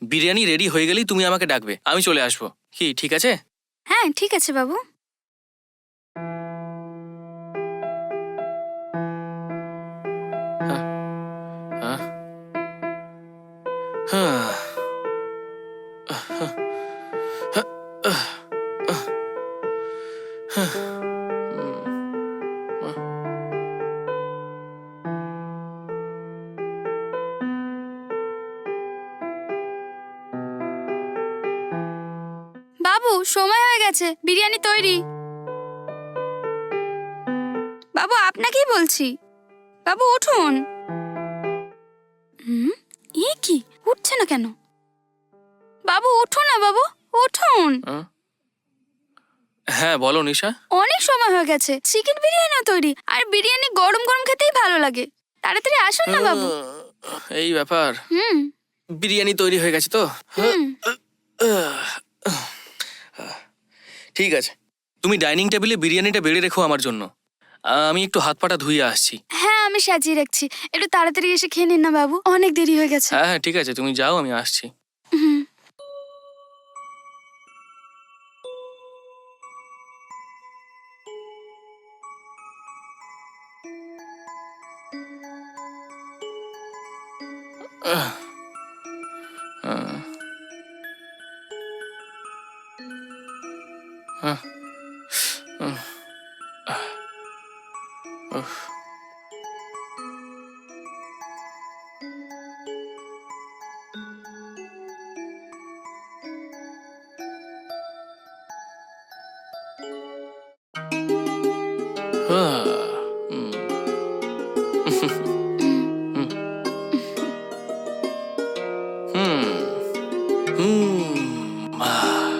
Biryani ready হয়ে গেলেই তুমি আমাকে ডাকবে, আমি চলে আসবো। কি ঠিক আছে? হ্যাঁ ঠিক আছে বাবু। হ্যাঁ হ্যাঁ বাবু সময় হয়ে গেছে, বিরিয়ানি তৈরি। বাবু আপনাকেই বলছি, বাবু উঠুন। এ কি উঠছে না কেন? বাবু উঠুন না বাবু, উঠুন। হ্যাঁ বলো নিশা। অনেক সময় হয়ে গেছে, চিকেন বিরিয়ানিও তৈরি, আর বিরিয়ানি গরম গরম খেতেই ভালো লাগে। তাড়াতাড়ি আসুন না বাবু। এই ব্যাপার, হুম বিরিয়ানি তৈরি হয়ে গেছে তো? হুম ঠিক আছে, তুমি ডাইনিং টেবিলে বিরিয়ানিটা বেড়ে রেখো আমার জন্য। আমি একটু হাত পাটা ধুয়ে আসছি। হ্যাঁ আমি সাজিয়ে রাখছি, একটু তাড়াতাড়ি এসে খেয়ে নিন না বাবু, অনেক দেরি হয়ে গেছে। হ্যাঁ হ্যাঁ ঠিক আছে, তুমি যাও, আমি আসছি। হুম আহ, আহ, আহ, আহ, আহ। আহ, হুম, হুম, হুম, আহ,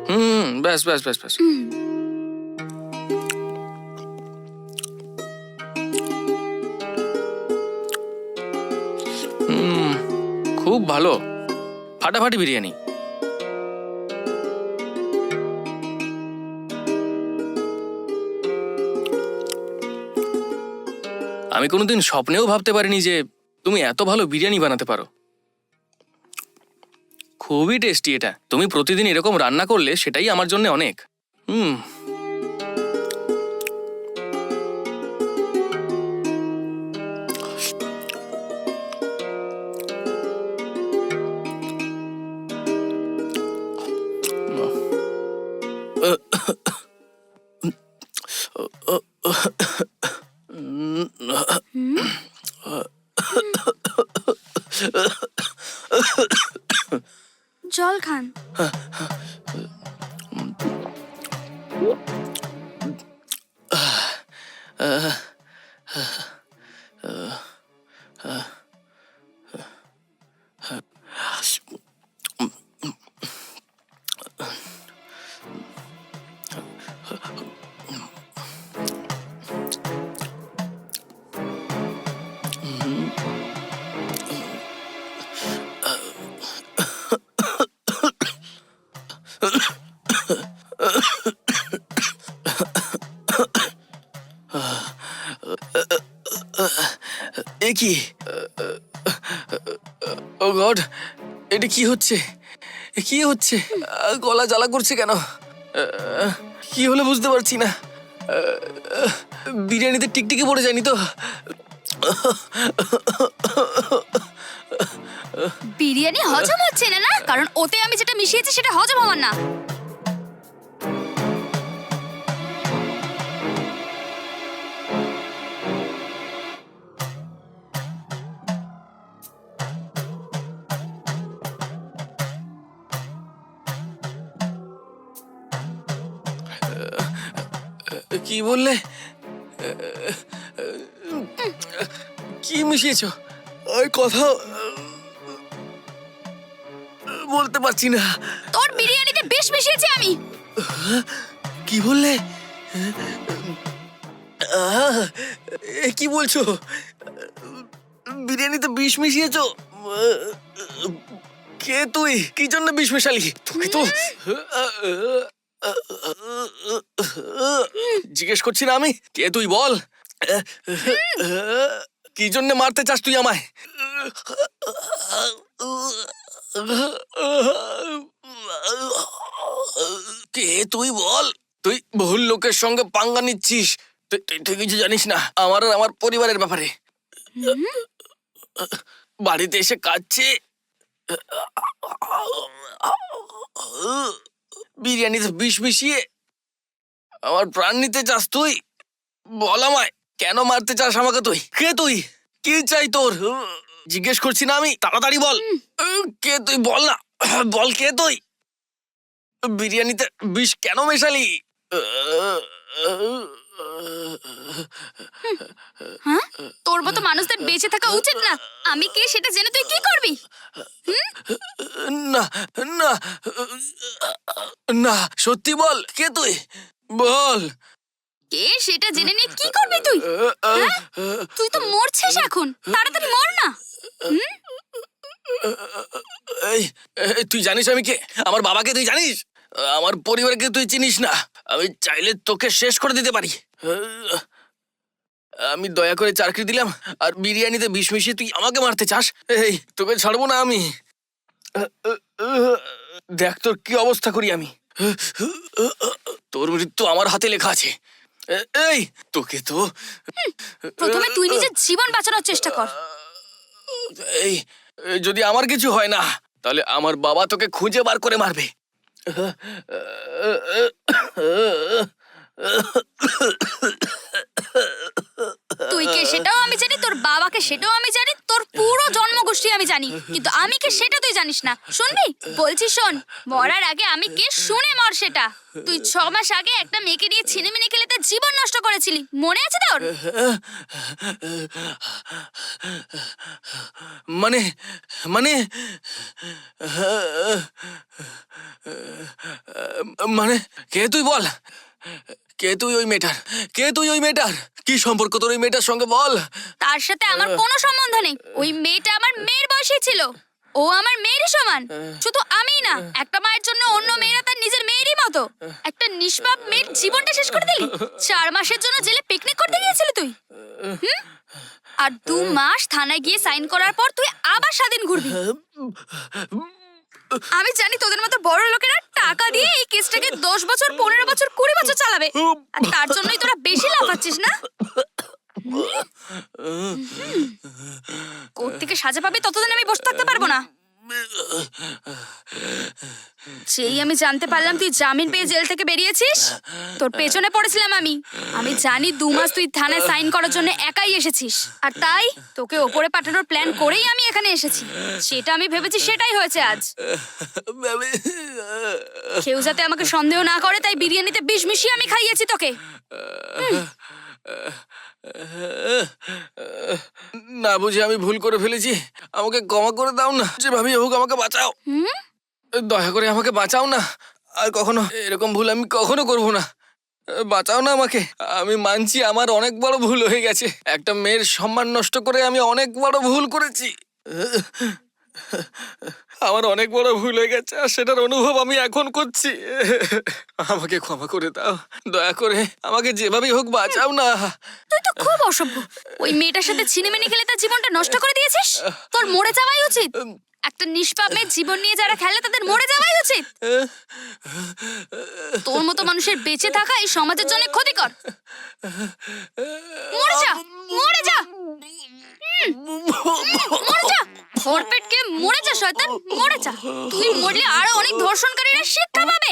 হুম, ব্যাস ব্যাস ব্যাস ব্যাস। হুম। হুম, খুব ভালো, ফাটাফাটি বিরিয়ানি। আমি কোনোদিন স্বপ্নেও ভাবতে পারিনি যে তুমি এত ভালো বিরিয়ানি বানাতে পারো। খুবই টেস্টি এটা। তুমি প্রতিদিন এরকম রান্না করলে সেটাই আমার জন্য অনেক। হুম। হুম জল খান। এ কি? ও গড, এটা কি হচ্ছে? কি হচ্ছে? গলা জ্বালা করছে কেন? কি হলো বুঝতে পারছি না। বিরিয়ানিতে টিকটিকি পড়ে যায়নি তো? বিরিয়ানি হজম হচ্ছে না, না কারণ ওতে আমি যেটা মিশিয়েছি সেটা হজম হওয়ার না। কি বললে? কি মিশিয়েছো? ওই কথা বলতে পারছি না। তোর বিরিয়ানিতে বিষ মিশিয়েছি আমি। কি বললে? আহ, এ কি বলছো? বিরিয়ানিতে বিষ মিশিয়েছো? কে তুই? কি জন্য বিষ মেশালি? তোকে তো জিজ্ঞেস করছি না আমি, কে তুই বল? কি জন্য মারতে চাস তুই আমায়? কে তুই বল? তুই ভুল লোকের সঙ্গে পাঙ্গা নিচ্ছিস। তুই কিছু জানিস না আমার আর আমার পরিবারের ব্যাপারে। বাড়িতে এসে কাঁদছে, বিরিয়ানিতে বিষ মিশিয়ে আমার প্রাণ নিতে চাস তুই? বল আমায়, কেন মারতে চাস আমাকে তুই? কে তুই? কি চাই তোর? জিজ্ঞেস করছি না আমি, তাড়াতাড়ি বল। কে তুই বল না, বল কে তুই? বিরিয়ানিতে বিষ কেন মেশালি? হ্যাঁ, তোর মতো মানুষদের বেঁচে থাকা উচিত না। আমি কে সেটা জেনে তুই কি করবি? না না না, সত্যি বল, কে তুই? বল। কে সেটা জেনে নিয়ে কি করবি তুই? হ্যাঁ? তুই তো মরছিস এখন, তাড়াতাড়ি মর না। এই, তুই জানিস আমি কে? আমার বাবাকে তুই জানিস? আমার পরিবারকে তুই চিনিস না। আমি চাইলে তোকে শেষ করে দিতে পারি। আমি দয়া করে চাকরি দিলাম আর বিরিয়ানিতে বিষ মিশিয়ে তুই আমাকে মারতে চাস? এই, তোকে ছাড়বো না আমি। দেখ তোর কি অবস্থা করি আমি। তোর মৃত্যু আমার হাতে লেখা আছে। এই, তোকে তো প্রথমে তুই নিজের জীবন বাঁচানোর চেষ্টা কর। এই, যদি আমার কিছু হয় না তাহলে আমার বাবা তোকে খুঁজে বার করে মারবে। তুই কে সেটাও আমি জানি, তোর বাবাকে সেটাও আমি জানি, তোর পুরো জন্মগোষ্ঠী আমি জানি, কিন্তু আমি কে সেটা তুই জানিস না। শুনবি? বলছি শোন, মরার আগে আমি কে শুনে মর সেটা। তুই 6 মাস আগে একটা মেয়েকে নিয়ে ছিনিমিনি খেলে তার জীবন নষ্ট করেছিলি, মনে আছে তোর? মানে মানে মানে কে তুই বল? কে তুই ওই মেয়েটার? কে তুই ওই মেয়েটার? কি সম্পর্ক তোর ওই মেয়েটার সঙ্গে বল? তার সাথে আমার কোনো সম্বন্ধ নেই। ওই মেয়েটা আমার মেয়ের বয়সী ছিল, ও আমার মেয়েরই সমান। শুধু আমিই না, একটা মায়ের জন্য অন্য মেয়েরা তার নিজের মেয়েরই মতো। একটা নিষ্পাপ মেয়ের জীবনটা শেষ করে দিলি। 4 মাসের জন্য জেলে পিকনিক করতে গিয়েছিলি তুই, আর 2 মাস থানায় গিয়ে সাইন করার পর তুই আবার স্বাধীন ঘুরবি। আমি জানি তোদের মতো বড় লোকেরা টাকা দিয়ে এই কেসটাকে 10 বছর, 15 বছর, 20 বছর চালাবে, আর তার জন্যই তোরা বেশি লাফাচ্ছিস না। কোর্ট থেকে সাজা পাবি ততদিন আমি বসে থাকতে পারবো না। যেই আমি জানতে পারলাম তুই জামিন পেয়ে জেল থেকে বেরিয়েছিস, তোর পেছনে পড়েছিলাম আমি। আমি জানি 2 মাস তুই থানায় সাইন করার জন্য একাই এসেছিস, আর তাই তোকে ওপরে পাঠানোর প্ল্যান করেই আমি এখানে এসেছি। সেটা আমি ভেবেছি, সেটাই হয়েছে আজ। কেউ যাতে আমাকে সন্দেহ না করে তাই বিরিয়ানিতে বিষ মিশিয়ে আমি খাইয়েছি তোকে। না বুঝে আমি ভুল করে ফেলেছি, আমাকে ক্ষমা করে দাও না। যেভাবে হোক আমাকে বাঁচাও, দয়া করে আমাকে বাঁচাও না। আর কখনো এরকম ভুল আমি কখনো করবো না। বাঁচাও না আমাকে। আমি মানছি আমার অনেক বড় ভুল হয়ে গেছে। একটা মেয়ের সম্মান নষ্ট করে আমি অনেক বড় ভুল করেছি। আমার অনেক বড় ভুল হয়ে গেছে আর সেটার অনুভব আমি এখন করছি। আমাকে ক্ষমা করে দাও, দয়া করে আমাকে যেভাবেই হোক বাঁচাও না। তুই তো খুব অসভ্য। ওই মেয়েটার সাথে ছিনিমিনি খেলে তার জীবনটা নষ্ট করে দিয়েছিস। তোর মরে যাওয়াই উচিত। একটা নিষ্পাপ মেয়ের জীবন নিয়ে যারা খেলে তাদের মরে যাওয়াই উচিত। তোর মতো মানুষের বেঁচে থাকা এই সমাজের জন্য ক্ষতিকর। মরে যা, মরে যা, মরে যা। ভরপেটকে মরে যা শয়তান, মরে যা। তুই মরলে আরো অনেক ধর্ষণকারীরা শিক্ষা পাবে।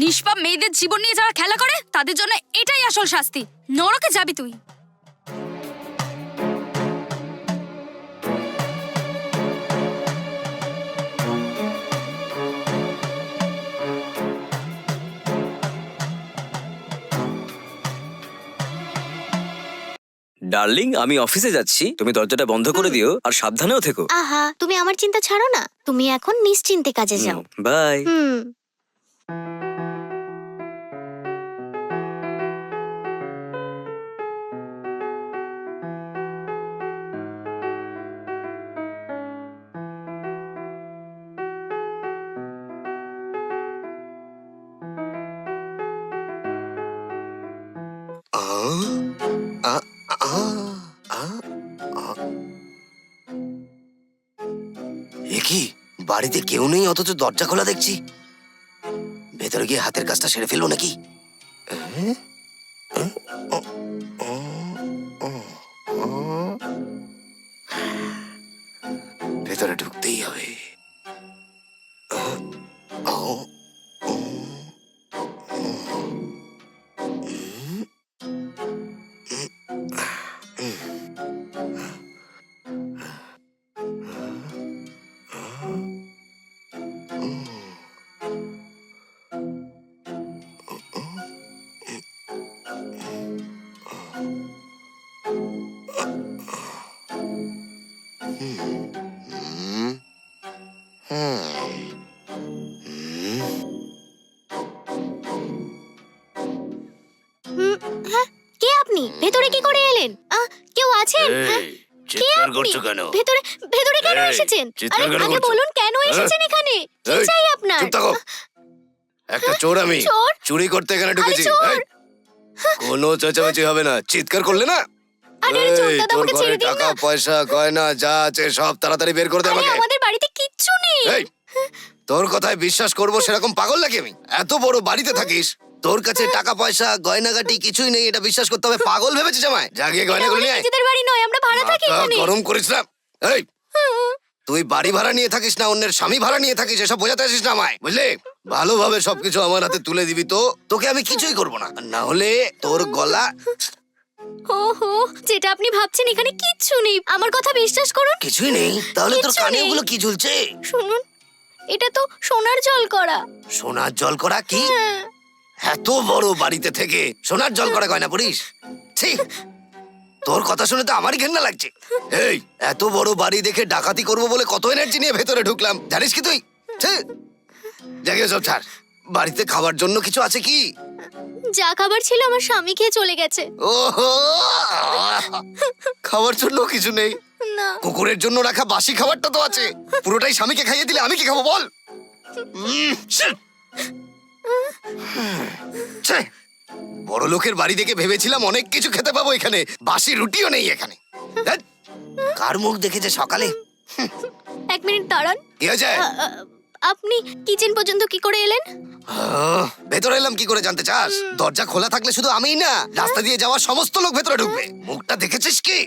নিষ্পাপ মেয়েদের জীবন নিয়ে যারা খেলা করে তাদের জন্য এটাই আসল শাস্তি। নরকে যাবি তুই। ডার্লিং, আমি অফিসে যাচ্ছি, তুমি দরজাটা বন্ধ করে দিও আর সাবধানেও থেকো। আহা, তুমি আমার চিন্তা ছাড়ো না, তুমি এখন নিশ্চিন্তে কাজে যাও। বাই। বাড়িতে কেউ নেই অথচ দরজা খোলা দেখছি। ভেতরে গিয়ে হাতের কাজটা সেরে ফেলবো নাকি? ভেতরে ঢুকতেই হবে। হ্যাঁ, কে আপনি? ভেতরে কি করে এলেন? কেউ আছেন? হ্যাঁ, কে চিৎকার আপনি? করছো কেন? ভেতরে ভেতরে কেন এই, এসেছেন? চিৎকার আরে কেন আগে করছো? বলুন কেন এসেছেন এখানে? কি এই, চাই আপনার? চুপ থাকো। একটা চোর আমি। চোর? চুরি করতে এখানে ঢুকেছি। চোর? এই, কোনো চেঁচামেচি হবে না। চিৎকার করলে না? আরে আরে এই, চোর দাদা, তোর আমাকে ঘরে ছেড়ে দিন টাকা না। পয়সা গয়না যা আছে সব তাড়াতাড়ি বের করে দে আরে আমাকে। আমাদের বাড়িতে কিচ্ছু নেই। এই, তোর কথায় বিশ্বাস করব সেরকম পাগল নাকি আমি? এত বড় বাড়িতে থাকিস, তোর কাছে টাকা পয়সা গয়নাগাটি কিছুই নেই, এটা বিশ্বাস করতে হবে? পাগল ভেবেছিস আমায়? যা গিয়ে এটা গয়নাগুলো আমাদের নিয়ে আয়। নিজেদের বাড়ি নয়, আমরা ভাড়া থাকি মাথা এখানে। গরম করিস না। এই, তুই বাড়ি ভাড়া নিয়ে থাকিস না অন্যের স্বামী ভাড়া নিয়ে থাকিস, এসব বোঝাতে আসিস না আমায়, বুঝলি? ভালোভাবে সবকিছু আমার হাতে তুলে দিবি তো তোকে আমি কিছুই করব না, আর না হলে তোর গলা। ওহো, যেটা আপনি ভাবছেন এখানে কিচ্ছু নেই। আমার কথা বিশ্বাস করুন। কিছুই নেই? তাহলে তোর কিচ্ছু কানে নেই। ওগুলো কি ঝুলছে? শুনুন, এটা তো সোনার জল করা। সোনার জল করা কি? হ্যাঁ। এত বড় বাড়িতে থেকে সোনার জল করা গয়না পরিস? ছি, তোর কথা শুনে তো আমারই ঘেন্না লাগছে। এই, এত বড় বাড়ি দেখে ডাকাতি করব বলে কত এনার্জি নিয়ে ভেতরে ঢুকলাম, জানিস কি তুই? ছি, জাগিয়ে সব ছাড়। বাড়িতে খাবার জন্য কিছু আছে কি? যা খাবার ছিল আমার স্বামী খেয়ে চলে গেছে। ওহো, খাবার জন্য কিছু নেই? না, কুকুরের জন্য রাখা বাসি খাবারটা তো আছে। পুরোটাই স্বামীকে খাইয়ে দিলে আমি কি খাবো বল? ছি। ছি, বড় লোকের বাড়ি দেখে ভেবেছিলাম অনেক কিছু খেতে পাবো এখানে, বাসি রুটিও নেই এখানে। ধ্যাৎ, কার মুখ দেখেছে সকালে? এক মিনিট দাঁড়ান। কি হয়েছে? আপনি কিচেন পর্যন্ত কি করে এলেন? ভেতরে এলাম কি করে জানতে চাস? দরজা খোলা থাকলে শুধু আমিই না, রাস্তা দিয়ে যাওয়া সমস্ত লোক ভেতরে ঢুকবে। মুখটা দেখেছিস কি?